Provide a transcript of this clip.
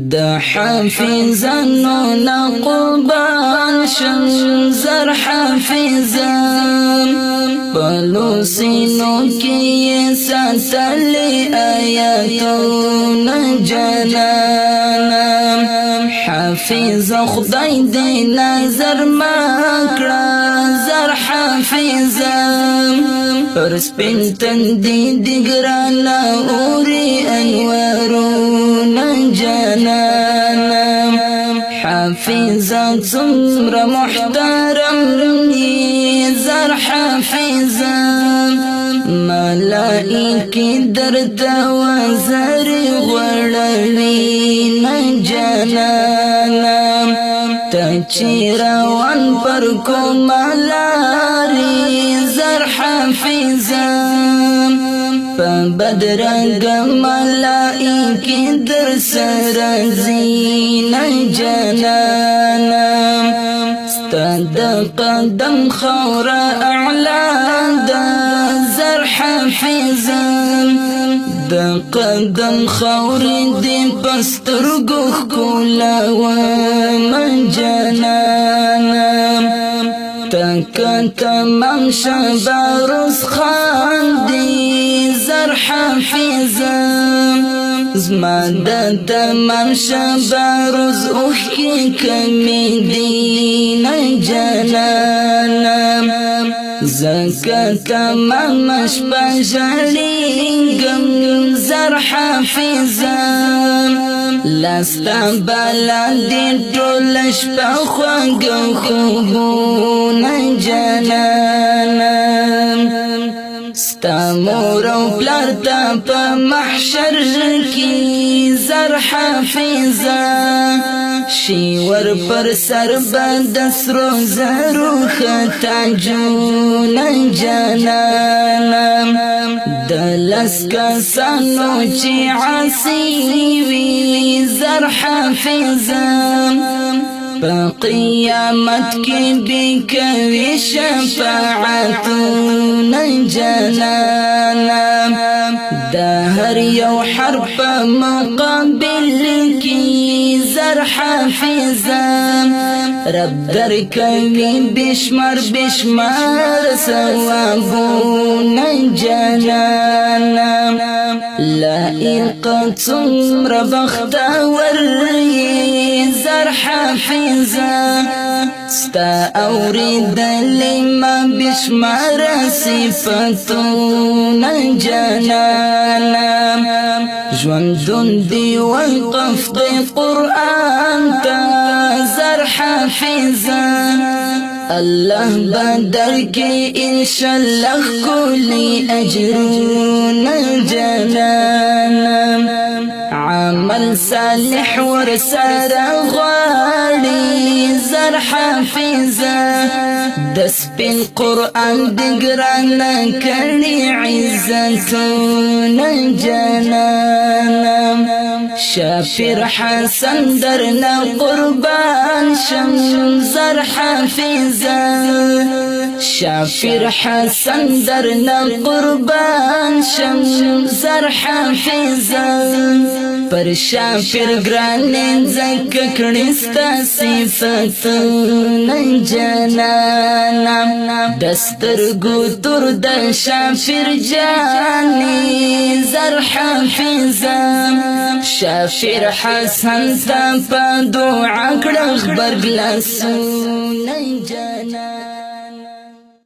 دا حافظانو نقربان شم زر حافظان پلو سینو کی ساتلی آیاتون جنانا حافظ خدای دی نظر مکڑا زر حافظان پر سپین تندی دگرانا اوری انوارون جنانا حافظا څومره محترم زر حافظا ملائکی درته وزرې غوړوي نه جنانا ته چې روان پر کومه لارې زر حافظا په بدرنګه ملائکی در سره ځي نه جنانا ستا د قدم خوره اعلی ده زر حافظا د قدم خورې دې په سترګو ښکلومه جنانا تکه تمام شبه روز خاندي زر حافظا زما د تمام شبه روز اوښکې کمې دي نه جنانا زکه تمام شپه ژړېږم زر حافظا لاستا بالاندې ټوله شپه خوږه خوبونه جنانا ستا مور او پلار ته په محشر کې زر حافظا شي ور پر سر به د سرو زرو ښه تاجونه جنانا د لس کسانو چې عاصي وي زر حافظا په قیامت کې به کوي شفاعتونه جنانا د هر یو حرف په مقابل کې زر حافظا رب در کوي بشمار ثوابونه جنانا لائق څومره بختور زر حافظا ستا اوریدلې ما بشمار صفتونه جنانا ژوندون دی وقف دی قرآن تا زر حافظا الله بدر کې انشاءالله کولی اجرونه جنانا عمل صالح ورسره غواړي زر حافظا د سپین قرآن د ګرانه کړي عزتونه جنانا شافر حسن درنه قربان شم زر حافظا شافر حسن درنه قربان شم زر حافظا پر شافر ګرانې ځکه کړي ستا صفتونه جنانا د سترګو تور د شافر جانې زر حافظا شافر حسن ته په دعا کړه غبرګ لاسونه جنانا